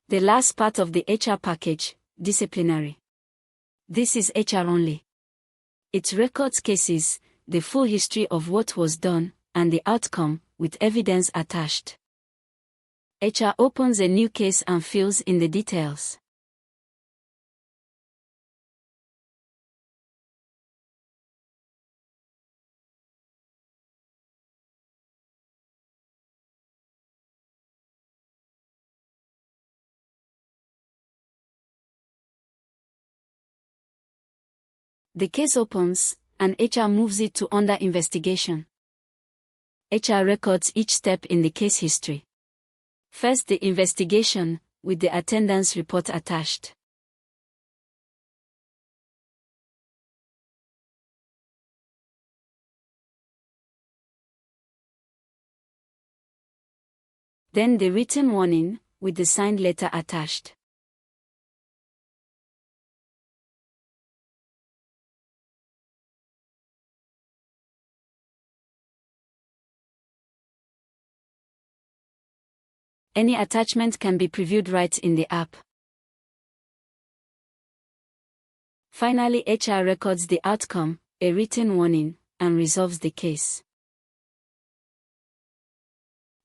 The last part of the HR package, disciplinary. This is HR only. It records cases, the full history of what was done, and the outcome, with evidence attached. HR opens a new case and fills in the details. The case opens, and HR moves it to under investigation. HR records each step in the case history. First, the investigation, with the attendance report attached. Then the written warning, with the signed letter attached. Any attachment can be previewed right in the app. Finally, HR records the outcome, a written warning, and resolves the case.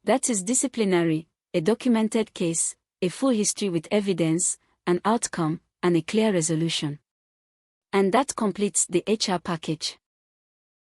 That is disciplinary, a documented case, a full history with evidence, an outcome, and a clear resolution. And that completes the HR package.